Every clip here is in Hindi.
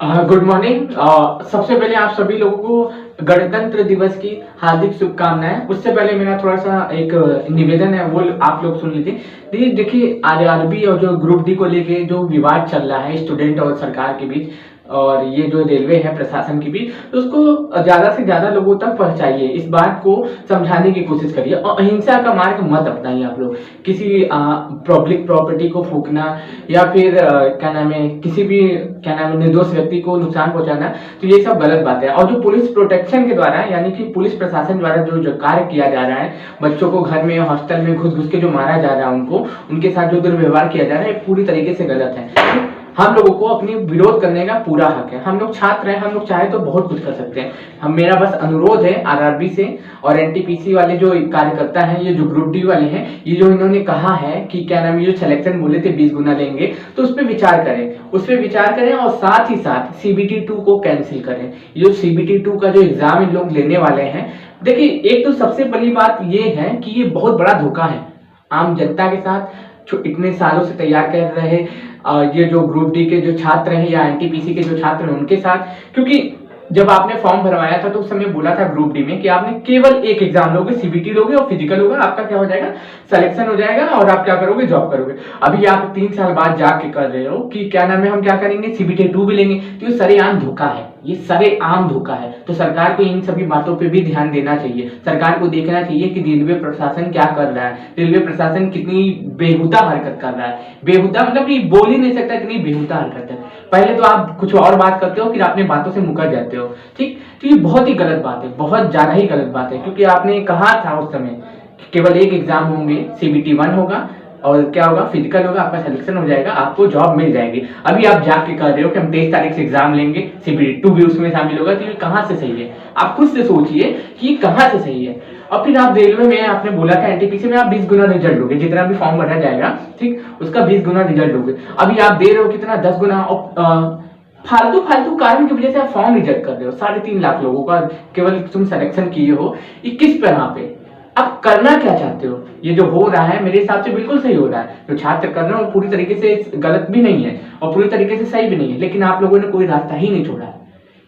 Good morning. सबसे पहले आप सभी लोगों को गणतंत्र दिवस की हार्दिक शुभकामनाएं। उससे पहले मेरा थोड़ा सा एक निवेदन है, वो आप लोग सुन लीजिए। देखिए, आरआरबी और जो ग्रुप डी को लेके जो विवाद चल रहा है स्टूडेंट और सरकार के बीच, और ये जो रेलवे है प्रशासन की भी, तो उसको ज्यादा से ज्यादा लोगों तक पहुंचाइए, इस बात को समझाने की कोशिश करिए और अहिंसा का मार्ग मत अपनाइए। आप लोग किसी पब्लिक प्रॉपर्टी को फूकना या फिर क्या नाम है, किसी भी क्या नाम है निर्दोष व्यक्ति को नुकसान पहुंचाना, तो ये सब गलत बात है। और जो पुलिस प्रोटेक्शन के द्वारा यानी कि पुलिस प्रशासन द्वारा जो कार्य किया जा रहा है, बच्चों को घर में हॉस्टल में घुस घुस के जो मारा जा रहा है, उनको उनके साथ जो दुर्व्यवहार किया जा रहा है, पूरी तरीके से गलत है। हम लोगों को अपनी विरोध करने का पूरा हक है। हम लोग छात्र हैं, हम लोग चाहे तो बहुत कुछ कर सकते हैं। हम मेरा बस अनुरोध है आरआरबी से और एनटीपीसी वाले जो कार्यकर्ता हैं, ये जो ग्रुप डी वाले हैं, ये जो इन्होंने कहा है कि क्या नाम, ये जो सिलेक्शन बोले थे 20 गुना लेंगे, तो उस पर विचार करें, उस पर विचार करें और साथ ही साथ सीबीटी 2 को कैंसिल करें। ये जो सीबीटी 2 का जो एग्जाम इन लोग लेने वाले हैं, देखिए एक तो सबसे बड़ी बात ये है कि ये बहुत बड़ा धोखा है आम जनता के साथ। इतने सालों से तैयार कर रहे ये जो ग्रुप डी के जो छात्र हैं या एनटीपीसी के जो छात्र हैं उनके साथ, क्योंकि जब आपने फॉर्म भरवाया था तो उस समय बोला था ग्रुप डी में कि आपने केवल एक एग्जाम लोगे, सीबीटी लोगे और फिजिकल होगा, आपका क्या हो जाएगा, सिलेक्शन हो जाएगा और आप क्या करोगे, जॉब करोगे। अभी आप 3 साल बाद जाके कर रहे हो कि क्या नाम है, हम क्या करेंगे, सीबीटी 2 भी लेंगे। तो ये सरेआम धोखा है, ये सरेआम धोखा है। तो सरकार को इन सभी बातों पे भी ध्यान देना चाहिए। सरकार को देखना चाहिए कि रेलवे प्रशासन क्या कर रहा है, रेलवे प्रशासन कितनी बेहुदा हरकत कर रहा है। बेहुदा मतलब कि बोल ही नहीं सकता, इतनी बेहुदा हरकत है। पहले तो आप कुछ और बात करते हो, फिर अपने बातों से मुकर जाते हो, ठीक। तो ये बहुत ही गलत बात है, बहुत ज्यादा ही गलत बात है, क्योंकि आपने कहा था उस समय कि केवल एक एग्जाम होंगे, सीबीटी 1 होगा और क्या होगा, फिजिकल होगा, आपका सिलेक्शन हो जाएगा, आपको जॉब मिल जाएगी। अभी आप जाके कह रहे हो कि हम 23 तारीख से एग्जाम लेंगे, सीबीटी 2 भी उसमें शामिल होगा। तो ये कहां से सही है? आप खुद से सोचिए कि कहां से सही है। और फिर आप रेलवे में आपने बोला था एनटीपीसी में आप 20 गुना रिजल्ट लोगे, जितना भी फॉर्म भरा जाएगा, ठीक, उसका 20 गुना रिजल्ट लोगे। अभी आप दे रहे हो कितना, 10 गुना। फालतू फालतू कारण की वजह से आप फॉर्म रिजेक्ट कर रहे हो। 3.5 लाख लोगों का केवल तुम सिलेक्शन किए हो, 21 पर यहाँ पे आप करना क्या चाहते हो? ये जो हो रहा है मेरे हिसाब से बिल्कुल सही हो रहा है। जो छात्र कर रहे हो पूरी तरीके से गलत भी नहीं है और पूरी तरीके से सही भी नहीं है, लेकिन आप लोगों ने कोई रास्ता ही नहीं छोड़ा है।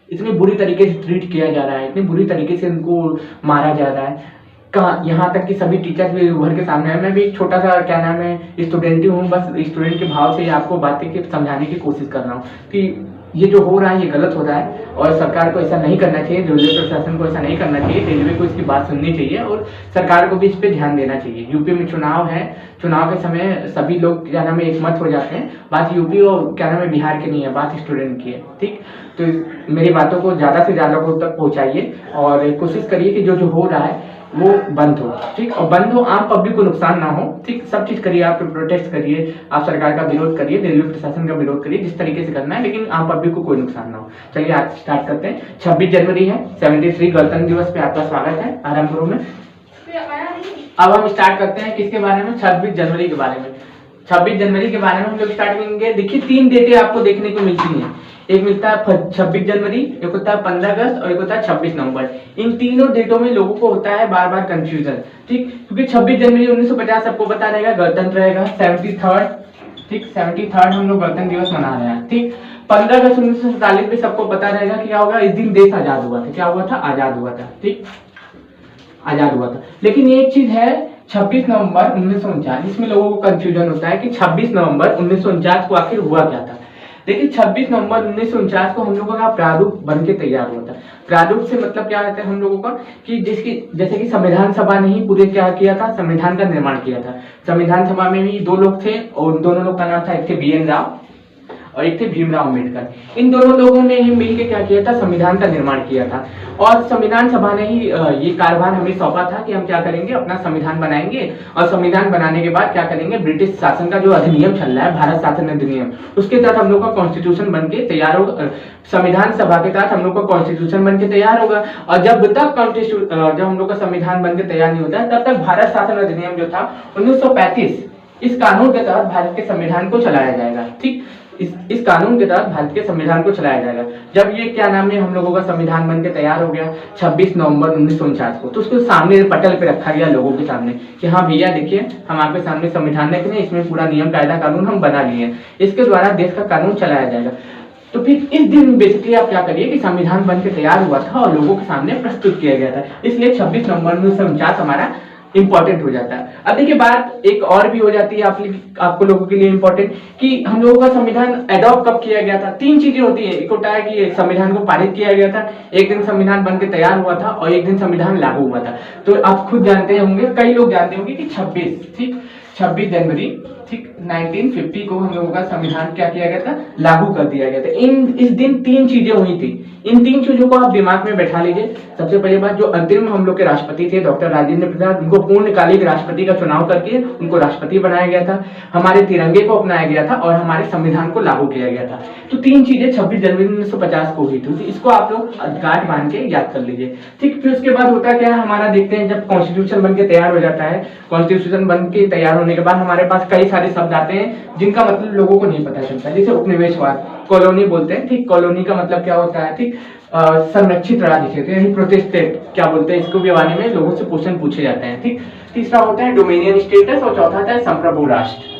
इतनी बुरी तरीके से ट्रीट किया जा रहा है, इतनी बुरी तरीके से उनको मारा जा रहा है। कहाँ, यहाँ तक कि सभी टीचर्स भी उभर के सामने है। मैं भी एक छोटा सा क्या नाम है स्टूडेंट ही हूँ, बस स्टूडेंट के भाव से आपको बातें के समझाने की कोशिश कर रहा हूँ कि ये जो हो रहा है ये गलत हो रहा है और सरकार को ऐसा नहीं करना चाहिए, रेलवे प्रशासन को ऐसा नहीं करना चाहिए, रेलवे को इसकी बात सुननी चाहिए और सरकार को भी इस पे ध्यान देना चाहिए। यूपी में चुनाव है, चुनाव के समय सभी लोग क्या नाम है एक मत हो जाते हैं। बात यूपी और क्या नाम है बिहार की नहीं है, बात स्टूडेंट की है, ठीक। तो मेरी बातों को ज्यादा से ज्यादा लोगों तक पहुंचाइए और कोशिश करिए कि जो जो हो रहा है वो बंद हो, ठीक, और बंद हो, आम पब्लिक को नुकसान ना हो, ठीक। सब चीज करिए, आप प्रोटेस्ट करिए, आप सरकार का विरोध करिए, रेलवे प्रशासन का विरोध करिए, जिस तरीके से करना है, लेकिन आम पब्लिक को कोई नुकसान ना हो। चलिए आज स्टार्ट करते हैं। 26 जनवरी है, 73 गणतंत्र दिवस पे आपका स्वागत है आरंभ में। अब हम स्टार्ट करते हैं किसके बारे में, 26 जनवरी के बारे में। 26 जनवरी के बारे में हम लोग स्टार्ट करेंगे। देखिए 3 डेटें आपको देखने को मिलती हैं, एक मिलता है 26 जनवरी, एक होता है 15 अगस्त और एक होता है 26 नवंबर। इन तीनों डेटों में लोगों को होता है बार बार कंफ्यूजन, ठीक, क्योंकि 26 जनवरी 1950 सबको पता रहेगा गणतंत्र रहेगा, 73rd, ठीक, 73rd हम लोग गणतंत्र दिवस मना रहे हैं, ठीक। 15 अगस्त 1947 में सबको पता रहेगा कि क्या होगा, इस दिन देश आजाद हुआ था। क्या हुआ था? आजाद हुआ था, ठीक, आजाद हुआ था। लेकिन एक चीज है, 26 नवंबर 1949 में लोगों को कंफ्यूजन होता है कि 26 नवंबर 1949 को आखिर हुआ क्या था। देखिए 26 नवंबर 1949 को हम लोगों का प्रारूप बन के तैयार हुआ था। प्रारूप से मतलब क्या रहता है हम लोगों का कि जैसे कि संविधान सभा ने ही पूरे क्या किया था, संविधान का निर्माण किया था। संविधान सभा में भी 2 लोग थे और उन दोनों लोग का नाम था, एक थे BN राव और एक थे भीमराव अम्बेडकर। इन दोनों लोगों ने ही मिलकर क्या किया था, संविधान का निर्माण किया था। और संविधान सभा ने ही ये कार्यभार हमें सौंपा था कि हम क्या करेंगे, अपना संविधान बनाएंगे और संविधान बनाने के बाद क्या करेंगे, ब्रिटिश शासन का जो अधिनियम चल रहा है, भारत शासन अधिनियम, उसके तहत हम लोग का कॉन्स्टिट्यूशन बन के तैयार होगा। संविधान सभा के तहत हम लोग का कॉन्स्टिट्यूशन बन के तैयार होगा। और जब हम लोग का संविधान बन के तैयार नहीं होता तब तक भारत शासन अधिनियम जो था 1935, इस कानून के तहत भारत के संविधान को चलाया जाएगा, ठीक। इस कानून के तहत भारत के संविधान को चलाया जाएगा। जब ये क्या नाम है हम लोगों का संविधान बन के तैयार हो गया 26 नवंबर 1949 को, तो उसको सामने पटल पे रखा गया लोगों के सामने कि हाँ भैया देखिए हम आपके सामने संविधान रख रहे हैं, इसमें पूरा नियम कायदा कानून हम बना लिए हैं, इसके द्वारा देश का कानून चलाया जाएगा। तो फिर इस दिन बेसिकली आप क्या करिए कि संविधान बन के तैयार हुआ था और लोगों के सामने प्रस्तुत किया गया था, इसलिए 26 नवंबर 1949 हमारा इंपॉर्टेंट हो जाता है। अब देखिए बात एक और भी हो जाती है आपको लोगों के लिए इंपॉर्टेंट, कि हम लोगों का संविधान एडॉप्ट कब किया गया था। तीन चीजें होती है, एक होता है कि संविधान को पारित किया गया था, एक दिन संविधान बन के तैयार हुआ था और एक दिन संविधान लागू हुआ था। तो आप खुद जानते होंगे, कई लोग जानते होंगे कि 26 जनवरी 1950 को हम लोगों का संविधान क्या किया गया था, लागू कर दिया गया था। इस दिन तीन चीजें हुई थी, इन तीन चीजों को आप दिमाग में बैठा लीजिए। सबसे पहली बात, जो अंतरिम हम लोग के राष्ट्रपति थे डॉक्टर राजेंद्र प्रसाद, उनको पूर्णकालिक राष्ट्रपति का चुनाव करके उनको राष्ट्रपति बनाया गया था, हमारे तिरंगे को अपनाया गया था और हमारे संविधान को लागू किया गया था। तो तीन चीजें 26 जनवरी 1950 को हुई थी, इसको आप लोग गांठ बांध के याद कर लीजिए। ठीक, फिर उसके बाद होता क्या है, हमारा देखते हैं जब कॉन्स्टिट्यूशन बन के तैयार हो जाता है, कॉन्स्टिट्यूशन बन के तैयार होने के बाद हमारे पास कई सारे शब्द आते हैं जिनका मतलब लोगों को नहीं पता चलता, जैसे उपनिवेशवाद, कॉलोनी बोलते हैं। ठीक, कॉलोनी का मतलब क्या होता है, ठीक, संरक्षित राज्य क्षेत्र यानी प्रोटेस्टेड क्या बोलते हैं, इसको भी बारे में लोगों से क्वेश्चन पूछे जाते हैं। ठीक, तीसरा होता है डोमिनियन स्टेटस और चौथा होता है संप्रभु राष्ट्र।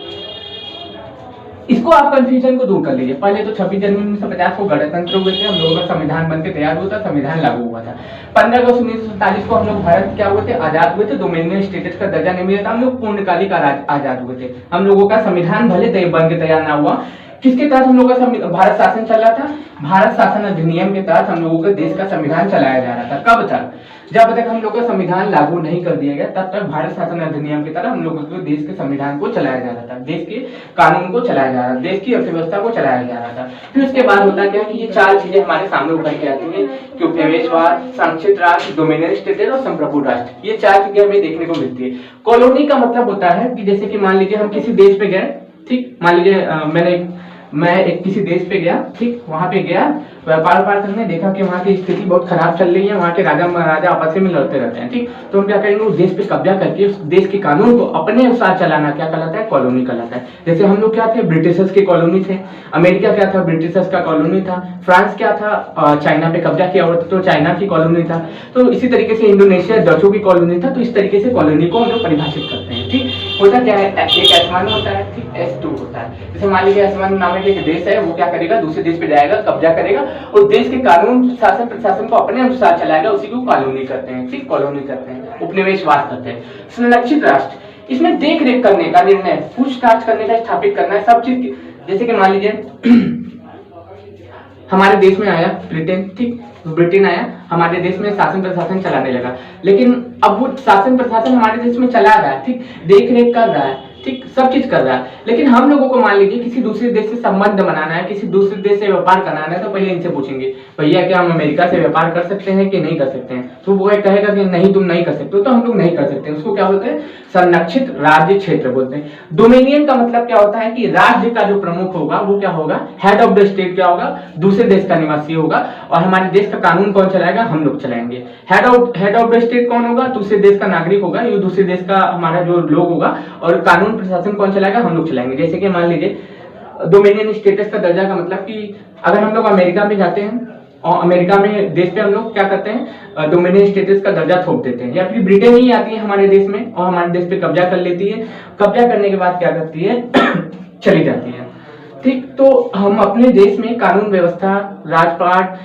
इसको आप कंफ्यूजन को दूर कर लीजिए। पहले तो 26 जनवरी 1950 को गणतंत्र हुए थे, हम लोगों का संविधान बनकर तैयार हुआ था, संविधान लागू हुआ था। 15 अगस्त 1947 को हम लोग भारत क्या हुए थे, आजाद हुए थे, डोमिनियन स्टेटस का दर्जा नहीं मिला था, हम लोग पूर्णकालिक आजाद हुए थे। हम लोगों का संविधान भले बन के तैयार ना हुआ, किसके तहत हम लोगों का भारत शासन चल रहा था, भारत शासन अधिनियम के तहत हम लोगों के देश का संविधान चलाया जा रहा था। कब तक, जब तक हम लोग का संविधान लागू नहीं कर दिया गया तब तक भारत शासन अधिनियम की तरह हम लोगों को देश के संविधान को चलाया जा रहा था, देश के कानून को चलाया जा रहा था, देश की अर्थव्यवस्था को चलाया जा रहा था। फिर उसके बाद होता क्या कि ये चार चीजें हमारे सामने उभर के आती हैं कि उपनिवेशवाद, संरक्षित राष्ट्र, डोमिनियन स्टेटस और संप्रभु राष्ट्र, ये चार चीजें हमें देखने को मिलती है। कॉलोनी का मतलब होता है कि जैसे कि मान लीजिए हम किसी देश पे गए, ठीक, मान लीजिए मैं एक किसी देश पे गया, ठीक, वहां पे गया व्यापार करने, देखा कि वहाँ की स्थिति बहुत खराब चल रही है, वहाँ के राजा महाराजा आपस में लड़ते रहते हैं। ठीक, तो हम क्या करेंगे, उस देश पे कब्जा करके उस देश के कानून को अपने अनुसार चलाना क्या कहलाता है, कॉलोनी कहलाता है। जैसे हम लोग क्या थे, ब्रिटिशर्स की कॉलोनी थे, अमेरिका क्या था, ब्रिटिशर्स का कॉलोनी था, फ्रांस क्या था, चाइना पे कब्जा किया हुआ था तो चाइना की कॉलोनी था। तो इसी तरीके से इंडोनेशिया डचों की कॉलोनी था। तो इस तरीके से कॉलोनी को हम लोग परिभाषित करते हैं। ठीक, होता क्या है, एक S1 होता है, ठीक, S2 होता है। जैसे मान लीजिए S1 नामक एक देश है, वो क्या करेगा, दूसरे देश पे जाएगा, कब्जा करेगा और देश के कानून शासन प्रशासन को अपने अनुसार चलाएगा, उसी को कॉलोनी करते हैं। ठीक, कॉलोनी करते हैं, उपनिवेशवाद करते हैं। संरक्षित राष्ट्र, इसमें देख रेख करने का निर्णय, पूछताछ करने का, स्थापित करना है सब चीज। जैसे कि मान लीजिए हमारे देश में आया ब्रिटेन, ठीक, ब्रिटेन आया, हमारे देश में शासन प्रशासन चलाने लगा, लेकिन अब वो शासन प्रशासन हमारे देश में चला रहा है, ठीक, देख रेख कर रहा है, ठीक, सब चीज कर रहा है, लेकिन हम लोगों को मान लीजिए किसी दूसरे देश से संबंध बनाना है, किसी दूसरे देश से व्यापार कराना है, तो पहले इनसे पूछेंगे, भैया क्या हम अमेरिका से व्यापार कर सकते हैं कि नहीं कर सकते हैं। तो वो कहेगा कि नहीं, तुम नहीं कर सकते हो, तो हम लोग नहीं कर सकते। उसको क्या बोलते हैं, संरक्षित राज्य क्षेत्र बोलते हैं। डोमिनियन का मतलब क्या होता है कि राज्य का जो प्रमुख होगा वो क्या होगा, हेड ऑफ द स्टेट क्या होगा, दूसरे देश का निवासी होगा और हमारे देश का कानून कौन चलाएगा, हम लोग चलाएंगे। हेड ऑफ द स्टेट कौन होगा, दूसरे देश का नागरिक होगा, ये दूसरे देश का हमारा जो लोग होगा, और कानून प्रशासन कौन चलाएगा, हम लोग चलाएंगे। जैसे कि मान लीजिए डोमिनियन स्टेटस का दर्जा का मतलब कि अगर हम लोग अमेरिका में जाते हैं और अमेरिका में देश पे हम लोग क्या करते हैं, डोमिनियन स्टेटस का दर्जा थोप देते हैं, या फिर ब्रिटेन ही आती है हमारे देश में और हमारे देश पे कब्जा कर लेती है, कब्जा करने के बाद क्या करती है चली जाती है। ठीक, तो हम अपने देश में कानून व्यवस्था, राजपाट,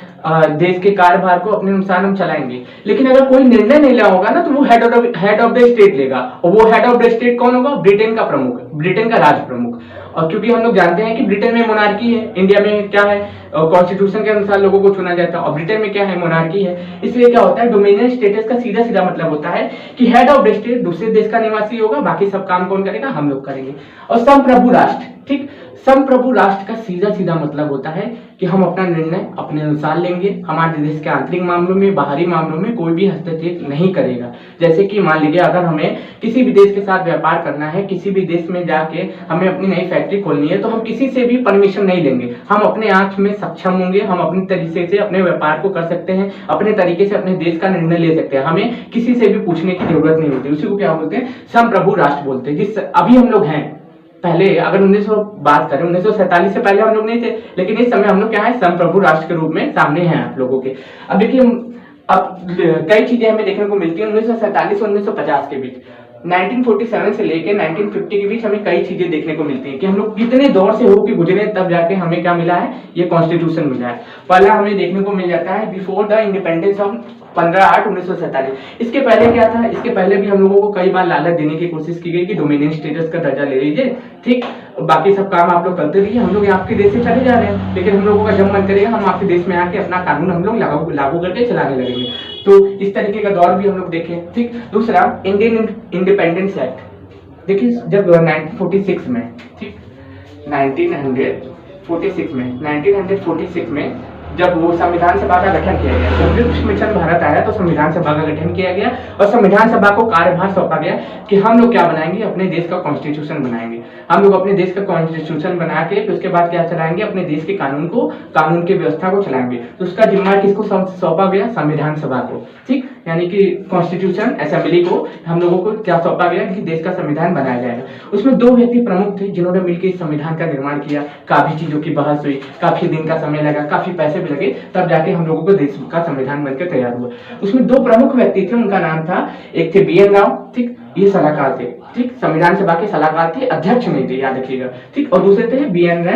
देश के कार्यभार को अपने अनुसार हम चलाएंगे, लेकिन अगर कोई निर्णय नहीं लिया होगा ना तो वो हेड ऑफ द स्टेट लेगा, और वो हेड ऑफ द स्टेट कौन होगा, ब्रिटेन का प्रमुख, ब्रिटेन का राज प्रमुख। और क्योंकि हम लोग जानते हैं कि ब्रिटेन में मोनार्की है, इंडिया में क्या है, कॉन्स्टिट्यूशन के अनुसार लोगों को चुना जाता है, और ब्रिटेन में क्या है, मोनार्की है। इसलिए क्या होता है, डोमिनियन स्टेटस का सीधा सीधा मतलब होता है कि हेड ऑफ द स्टेट दूसरे देश का निवासी होगा, बाकी सब काम कौन करेगा, हम लोग करेंगे। और संप्रभु राष्ट्र, ठीक, संप्रभु राष्ट्र का सीधा सीधा मतलब होता है कि हम अपना निर्णय अपने अनुसार लेंगे, हमारे देश के आंतरिक मामलों में, बाहरी मामलों में कोई भी हस्तक्षेप नहीं करेगा। जैसे कि मान लीजिए अगर हमें किसी भी देश के साथ व्यापार करना है, किसी भी देश में जाके हमें अपनी नई फैक्ट्री खोलनी है, तो हम किसी से भी परमिशन नहीं लेंगे, हम अपने आंख में सक्षम होंगे, हम अपने तरीके से अपने व्यापार को कर सकते हैं, अपने तरीके से अपने देश का निर्णय ले सकते हैं, हमें किसी से भी पूछने की जरूरत नहीं होती। उसी को क्या बोलते हैं, संप्रभु राष्ट्र बोलते हैं। जिस अभी हम लोग हैं, पहले अगर 1900 बात करें, 1947 से पहले हम लोग नहीं थे, लेकिन इस समय हम लोग क्या है, संप्रभु राष्ट्र के रूप में सामने हैं आप लोगों के। अब देखिए, अब कई चीजें हमें देखने को मिलती है 1947 और 1950 के बीच। 1947 से लेके 1950 के बीच हमें कई चीजें देखने को मिलती हैं कि हम लोग कितने दौर से होके गुजरे, तब जाके हमें क्या मिला है, ये कॉन्स्टिट्यूशन मिला है। पहला हमें देखने को मिल जाता है बिफोर द इंडिपेंडेंस ऑफ 15/8/1947। इसके पहले क्या था, इसके पहले भी हम लोगों को कई बार लालच देने की कोशिश की गई कि डोमिनियन स्टेटस का दर्जा ले लीजिए, ठीक, बाकी सब काम आप लोग करते रहिए, हम लोग आपके देश से चले जा रहे हैं, लेकिन हम लोगों का जब मन करेगा हम आपके देश में आके अपना कानून हम लोग लागू करके चलाने लगेंगे। तो इस तरीके का दौर भी हम लोग देखें, ठीक। दूसरा, इंडियन इंडिपेंडेंस एक्ट, देखिए जब 1946 में, ठीक, 1946 में जब वो संविधान सभा का गठन किया गया, संयुक्त मिशन भारत आया तो संविधान सभा का गठन किया गया और संविधान सभा को कार्यभार सौंपा गया कि हम लोग क्या बनाएंगे, अपने देश का कॉन्स्टिट्यूशन बनाएंगे। हम लोग अपने देश का कॉन्स्टिट्यूशन बना के फिर उसके बाद क्या चलाएंगे, अपने देश के कानून की व्यवस्था को चलाएंगे। तो उसका जिम्मा किसको सौंपा गया, संविधान सभा को, ठीक, यानी कि कॉन्स्टिट्यूशन असेंबली को हम लोगों को क्या सौंपा गया कि देश का संविधान बनाया जाएगा। उसमें 2 व्यक्ति प्रमुख थे जिन्होंने मिलकर इस संविधान का निर्माण किया। काफी चीजों की बहस हुई, काफी दिन का समय लगा, काफी पैसे भी लगे, तब जाके हम लोगों को देश का संविधान बनकर तैयार हुआ। उसमें 2 प्रमुख व्यक्ति थे, उनका नाम था, एक थे BN राव, ठीक, ये सलाहकार थे, ठीक, संविधान सभा के सलाहकार थे, अध्यक्ष नहीं थे, याद रखिएगा, ठीक। और दूसरे थे BN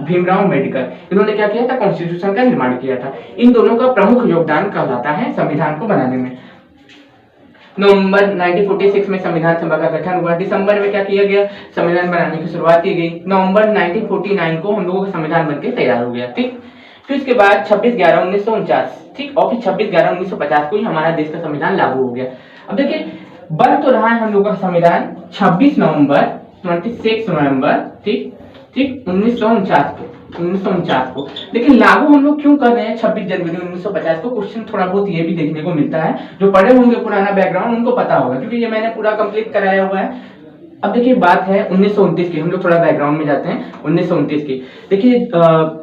भीमराव अम्बेडकर। इन्होंने क्या किया था, कॉन्स्टिट्यूशन का निर्माण किया था। इन दोनों का प्रमुख योगदान कहलाता है संविधान को बनाने में। नवंबर 1946 में संविधान सभा का गठन हुआ। दिसंबर में क्या किया गया, संविधान बनाने की शुरुआत की गई। नवंबर 1949 को हम लोगों का संविधान बनकर तैयार हो गया, ठीक। फिर उसके बाद 26/11/1949, ठीक, और फिर 26/11/1950 को ही हमारा देश का संविधान लागू हो गया। अब देखिए, बन तो रहा है हम लोगों का संविधान 26 नवंबर, ठीक, 1949 को, लेकिन लागू हम लोग क्यों कर रहे हैं 26 जनवरी 1950 को? क्वेश्चन थोड़ा बहुत ये भी देखने को मिलता है, जो पढ़े होंगे पुराना बैकग्राउंड उनको पता होगा, क्योंकि ये मैंने पूरा कंप्लीट कराया हुआ है। अब देखिए, बात है 1929 की, हम लोग थोड़ा बैकग्राउंड में जाते हैं 1929 की। देखिए,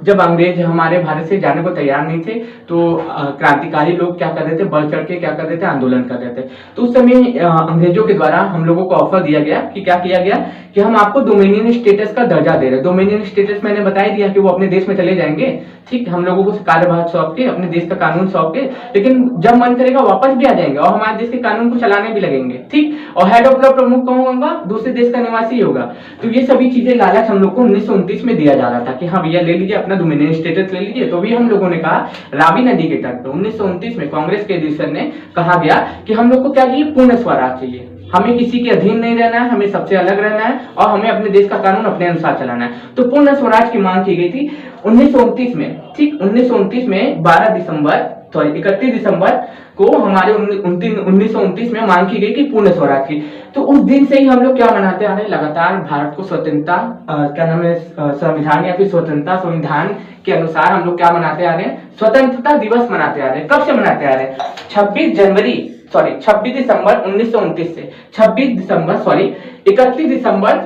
जब अंग्रेज हमारे भारत से जाने को तैयार नहीं थे तो क्रांतिकारी लोग क्या कर रहे थे, बढ़ चढ़ के क्या कर रहे थे, आंदोलन कर रहे थे। तो उस समय अंग्रेजों के द्वारा हम लोगों को ऑफर दिया गया कि क्या किया गया कि हम आपको डोमिनियन स्टेटस का दर्जा दे रहे हैं। डोमिनियन स्टेटस मैंने बता ही दिया कि वो अपने देश में चले जाएंगे, ठीक, हम लोगों को कार्यभार सौंप के, अपने देश का कानून सौंप के, लेकिन जब मन करेगा वापस भी आ जाएंगे और हमारे देश के कानून को चलाने भी लगेंगे, ठीक। और हेड ऑफ द प्रमुख कौन होगा, दूसरे देश का निवासी होगा। तो ये सभी चीजें लालच हम लोग को 1929 में दिया जा रहा था कि हाँ भैया ले लीजिए, अपना डोमिनियन स्टेटस ले लीजिए। तो भी हम लोगों ने कहा, रावी नदी के तट पर 1929 में कांग्रेस के अधिवेशन ने कहा गया कि हम लोग को क्या चाहिए, पूर्ण स्वराज चाहिए, हमें किसी के अधीन नहीं रहना है, हमें सबसे अलग रहना है और हमें अपने देश का कानून अपने अनुसार चलाना है। तो पूर्ण स्वराज की मांग की गई थी 1929 में, ठीक। 1929 में 31 दिसंबर को हमारे 1929 में मांग की गई कि पूर्ण स्वराज की। तो उस दिन से ही हम लोग क्या मनाते आ रहे हैं, लगातार भारत को स्वतंत्रता, क्या नाम है, संविधान या फिर स्वतंत्रता संविधान के अनुसार हम लोग क्या मनाते आ रहे हैं, स्वतंत्रता दिवस मनाते आ रहे हैं। कब से मनाते आ रहे हैं, 26 दिसंबर 1929 से 31 दिसंबर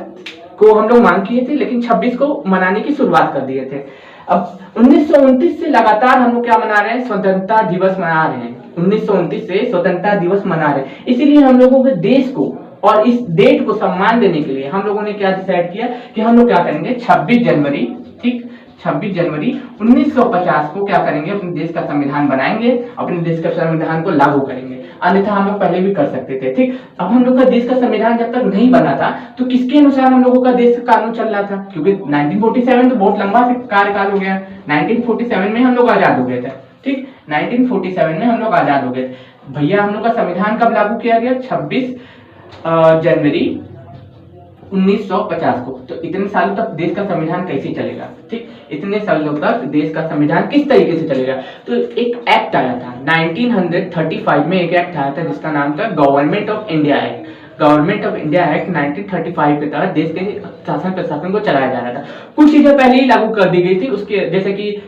को हम लोग मांग किए थे, लेकिन 26 को मनाने की शुरुआत कर दिए थे। अब 1929 से लगातार हम लोग क्या मना रहे हैं, स्वतंत्रता दिवस मना रहे हैं। 1929 से स्वतंत्रता दिवस मना रहे हैं। इसीलिए हम लोगों के देश को और इस डेट को सम्मान देने के लिए हम लोगों ने क्या डिसाइड किया कि हम लोग क्या करेंगे, 26 जनवरी, ठीक, 26 जनवरी 1950 को क्या करेंगे, अपने देश का संविधान बनाएंगे, अपने देश का संविधान को लागू करेंगे। अन्यथा हम लोग पहले भी कर सकते थे, ठीक। अब हम लोग का देश का संविधान जब तक नहीं बना था तो किसके अनुसार हम लोगों का देश का कानून चल रहा था, क्योंकि 1947 तो बहुत लंबा कार्यकाल हो गया। 1947 में हम लोग आजाद हो गए थे, ठीक। 1947 में हम लोग आजाद हो गए थे। भैया हम लोग का संविधान कब लागू किया गया, 26 जनवरी 1950 को। तो इतने सालों तक देश का संविधान कैसे चलेगा, ठीक। इतने सालों तक देश का संविधान किस तरीके से चलेगा। तो एक एक्ट आया था 1935 में, एक एक्ट आया था जिसका नाम था government of India act. Government of India act 1935 के तहत देश के शासन प्रशासन को चलाया जा रहा था। कुछ चीजें पहले ही लागू कर दी गई थी उसके, जैसे कि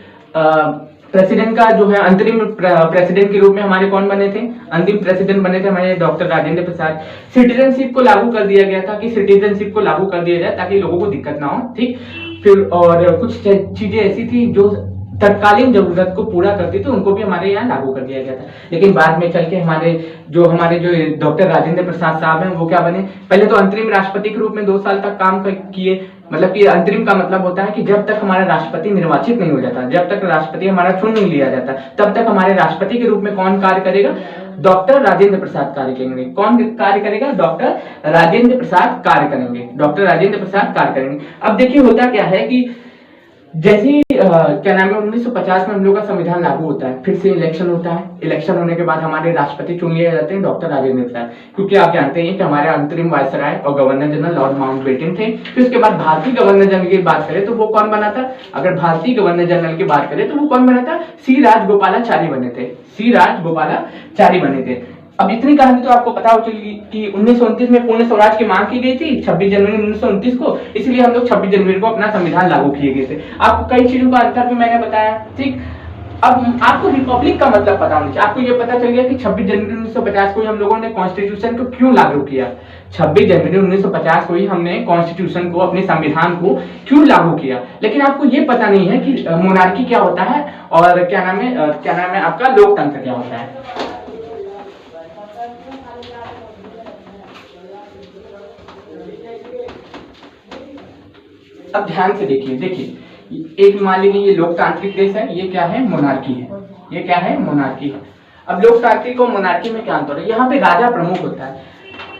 प्रेसिडेंट का जो है, अंतरिम प्रेसिडेंट के रूप में हमारे कौन बने थे, अंतिम प्रेसिडेंट बने थे हमारे डॉक्टर राजेंद्र प्रसाद। सिटीजनशिप को लागू कर दिया गया था कि सिटीजनशिप को लागू कर दिया जाए ताकि लोगों को दिक्कत ना हो, ठीक। फिर और कुछ चीजें ऐसी थी जो तत्कालीन जरूरत को पूरा करती थी उनको भी हमारे यहाँ लागू कर दिया गया था। लेकिन बाद में चल के हमारे जो डॉक्टर राजेंद्र प्रसाद साहब हैं वो क्या बने, पहले तो अंतरिम राष्ट्रपति के रूप में 2 साल तक काम किए। मतलब कि अंतरिम का मतलब होता है कि जब तक हमारा राष्ट्रपति निर्वाचित नहीं हो जाता, जब तक राष्ट्रपति हमारा चुन नहीं लिया जाता, तब तक हमारे राष्ट्रपति के रूप में कौन कार्य करेगा, डॉक्टर राजेंद्र प्रसाद कार्य करेंगे। कौन कार्य करेगा, डॉक्टर राजेंद्र प्रसाद कार्य करेंगे, डॉक्टर राजेंद्र प्रसाद कार्य करेंगे। अब देखिए होता क्या है कि जैसे क्या नाम है 1950 में हम लोग का संविधान लागू होता है, फिर से इलेक्शन होता है, इलेक्शन होने के बाद हमारे राष्ट्रपति चुन लिए जाते हैं डॉक्टर राजेंद्र प्रसाद, क्योंकि आप जानते हैं कि हमारे अंतरिम वायसराय और गवर्नर जनरल लॉर्ड माउंटबेटन थे। फिर उसके बाद भारतीय गवर्नर जनरल की बात करें तो वो कौन बना था, अगर भारतीय गवर्नर जनरल की बात करें तो वो कौन बना था, सी राजगोपालाचारी बने थे, सी राजगोपालाचारी बने थे। अब इतनी कहानी तो आपको पता हो चली कि 1929 में पूर्ण स्वराज की मांग की गई थी 26 जनवरी 1929 को, इसलिए हम लोग 26 जनवरी को अपना संविधान लागू किए गए थे। आपको कई चीजों का अंतर भी मैंने बताया, ठीक। अब आपको रिपब्लिक का मतलब पता होना चाहिए। आपको ये पता चल गया कि 26 जनवरी 1950 को ही हम लोगों ने कॉन्स्टिट्यूशन को क्यों लागू किया, 26 जनवरी 1950 को ही हमने कॉन्स्टिट्यूशन को, अपने संविधान को क्यों लागू किया। लेकिन आपको ये पता नहीं है कि मोनार्की क्या होता है और क्या नाम है आपका लोकतंत्र क्या होता है। अब ध्यान से देखिए एक मान लीजिए ये लोकतांत्रिक देश है, ये क्या है, मोनार्की है, ये क्या है, मोनार्की है। अब लोकतांत्रिक और मोनार्की में क्या अंतर है, यहाँ पे राजा प्रमुख होता है,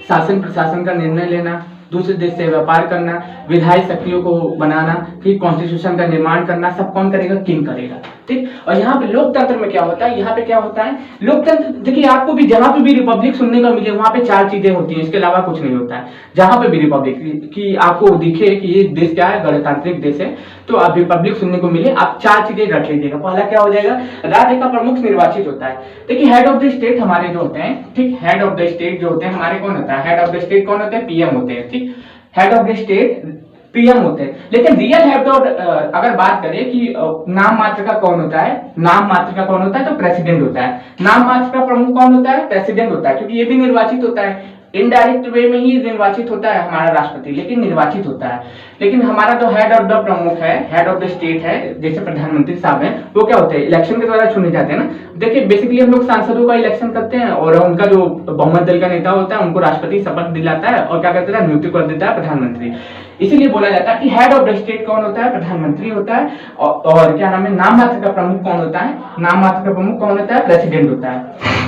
शासन प्रशासन का निर्णय लेना, दूसरे देश से व्यापार करना, विधायी शक्तियों को बनाना, फिर कॉन्स्टिट्यूशन का निर्माण करना, सब कौन करेगा, किंग करेगा, ठीक। और यहाँ पे लोकतंत्र में क्या होता है, यहाँ पे क्या होता है, लोकतंत्र देखिए आपको भी जहां पे भी रिपब्लिक सुनने को मिले वहां पे 4 चीजें होती हैं, इसके अलावा कुछ नहीं होता है। जहां पे भी रिपब्लिक की आपको दिखे कि ये देश क्या है, गणतांत्रिक देश है, तो आप रिपब्लिक सुनने को मिले, आप 4 चीजें रख लीजिएगा। पहला क्या हो जाएगा, राज्य का प्रमुख निर्वाचित होता है। देखिए हेड ऑफ द स्टेट हमारे जो होते हैं, ठीक, हेड ऑफ द स्टेट जो होते हैं हमारे कौन होता है, हेड ऑफ द स्टेट कौन होते हैं, पीएम होते हैं, ठीक, head of the state PM होते हैं। लेकिन रियल हेड ऑफ अगर बात करें कि नाम मात्र का कौन होता है, नाम मात्र का कौन होता है, तो प्रेसिडेंट होता है। नाम मात्र का प्रमुख कौन होता है, प्रेसिडेंट होता है, क्योंकि ये भी निर्वाचित होता है, इनडायरेक्ट वे में ही निर्वाचित होता है हमारा राष्ट्रपति, लेकिन निर्वाचित होता है। लेकिन हमारा जो हेड ऑफ द प्रमुख है, हेड ऑफ द स्टेट है, जैसे प्रधानमंत्री साहब हैं, वो क्या होते हैं, इलेक्शन के द्वारा चुने जाते हैं ना। देखिए बेसिकली हम लोग सांसदों का इलेक्शन करते हैं और उनका जो बहुमत दल का नेता होता है उनको राष्ट्रपति शपथ दिलाता है और क्या करता है, नियुक्ति कर देता है प्रधानमंत्री। इसीलिए बोला जाता है कि हेड ऑफ द स्टेट कौन होता है, प्रधानमंत्री होता है। और क्या नाम है, नाम मात्र का प्रमुख कौन होता है, नाम मात्र का प्रमुख कौन होता है, प्रेसिडेंट होता है।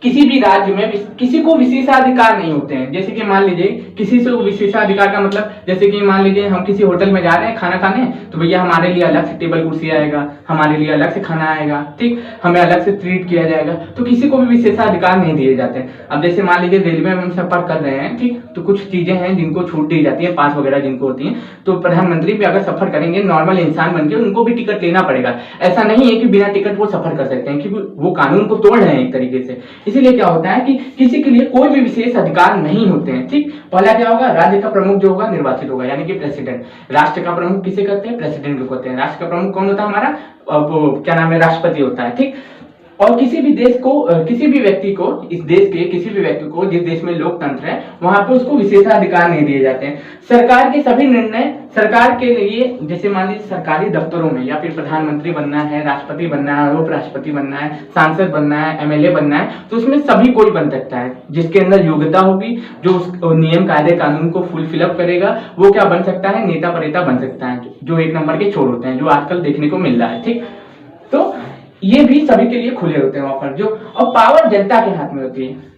किसी भी राज्य में किसी को विशेषाधिकार नहीं होते हैं। जैसे कि मान लीजिए किसी से विशेषाधिकार का मतलब, जैसे कि मान लीजिए हम किसी होटल में जा रहे हैं खाना खाने, तो भैया हमारे लिए अलग से टेबल कुर्सी आएगा, हमारे लिए अलग से खाना आएगा, ठीक, हमें अलग से ट्रीट किया जाएगा, तो किसी को भी विशेषाधिकार नहीं दिए जाते। अब जैसे मान लीजिए रेलवे में हम सफर कर रहे हैं, ठीक, तो कुछ चीजें हैं जिनको छूट दी जाती है, पास वगैरह जिनको होती है, तो प्रधानमंत्री भी अगर सफर करेंगे नॉर्मल इंसान बनकर उनको भी टिकट लेना पड़ेगा। ऐसा नहीं है कि बिना टिकट वो सफर कर सकते हैं, क्योंकि वो कानून को तोड़ रहे हैं एक तरीके से। इसीलिए क्या होता है कि किसी के लिए कोई भी विशेष अधिकार नहीं होते हैं, ठीक। पहला क्या होगा, राज्य का प्रमुख जो होगा निर्वाचित होगा, यानी कि प्रेसिडेंट। राष्ट्र का प्रमुख किसे कहते हैं, प्रेसिडेंट को कहते हैं। राष्ट्र का प्रमुख कौन होता है हमारा, क्या नाम है, राष्ट्रपति होता है, ठीक। और किसी भी देश को, किसी भी व्यक्ति को, इस देश के किसी भी व्यक्ति को, जिस देश में लोकतंत्र है वहां पे उसको विशेषाधिकार नहीं दिए जाते हैं। सरकार के सभी निर्णय सरकार के लिए, जैसे मान लीजिए सरकारी दफ्तरों में या फिर प्रधानमंत्री बनना है, राष्ट्रपति बनना है, उपराष्ट्रपति बनना है, सांसद बनना है, एमएलए बनना है, तो उसमें सभी कोई बन सकता है जिसके अंदर योग्यता होगी, जो उस नियम कायदे कानून को फुलफिल करेगा, वो क्या बन सकता है, नेता प्रेता बन सकता है, जो 1 नंबर के चोर होते हैं, जो आजकल देखने को मिल रहा है, ठीक। तो ये भी सभी के लिए खुले होते हैं ऑफर जो, और पावर जनता के हाथ में होती है।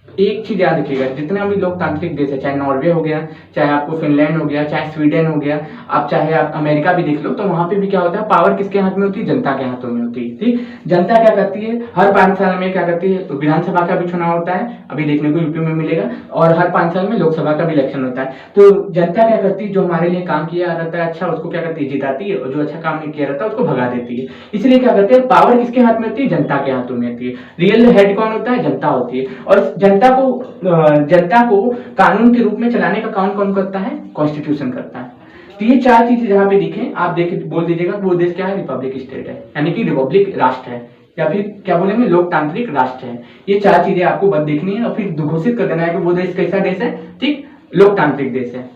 एक चीज याद रखिएगा, जितने भी लोकतांत्रिक देश है, चाहे नॉर्वे हो गया, चाहे आपको फिनलैंड हो गया, चाहे स्वीडन हो गया, आप चाहे आप अमेरिका भी देख लो, तो वहां पे भी क्या होता है, पावर किसके हाथ में होती है, जनता के हाथों में होती है, ठीक। जनता क्या करती है, हर 5 साल में क्या करती है, तो विधानसभा का भी चुनाव होता है, अभी देखने को यूपी में मिलेगा, और हर 5 साल में लोकसभा का भी इलेक्शन होता है। तो जनता क्या करती है, जो हमारे लिए काम किया रहता है अच्छा, उसको क्या करती है, जिताती है, और जो अच्छा काम नहीं किया रहता है उसको भगा देती है। इसलिए क्या करते हैं, पावर किसके हाथ में होती है, जनता के हाथों में होती है। रियल हेड कौन होता है, जनता होती है। और जनता को कानून के रूप में चलाने का काम कौन करता है, कॉन्स्टिट्यूशन करता है। तो ये 4 चीजें जहां पे दिखे आप देख बोल दीजिएगा वो देश क्या है, रिपब्लिक स्टेट है, यानी कि रिपब्लिक राष्ट्र है, या फिर क्या बोलेंगे, लोकतांत्रिक राष्ट्र है। ये 4 चीजें आपको बस देखनी है और फिर घोषित कर देना है कि वो देश कैसा देश है, ठीक, लोकतांत्रिक देश है।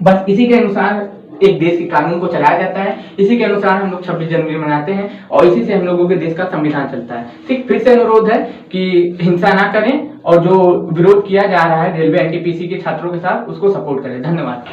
बस इसी के अनुसार एक देश के कानून को चलाया जाता है, इसी के अनुसार हम लोग 26 जनवरी मनाते हैं और इसी से हम लोगों के देश का संविधान चलता है। ठीक, फिर से अनुरोध है कि हिंसा ना करें और जो विरोध किया जा रहा है रेलवे एनटीपीसी के छात्रों के साथ उसको सपोर्ट करें। धन्यवाद।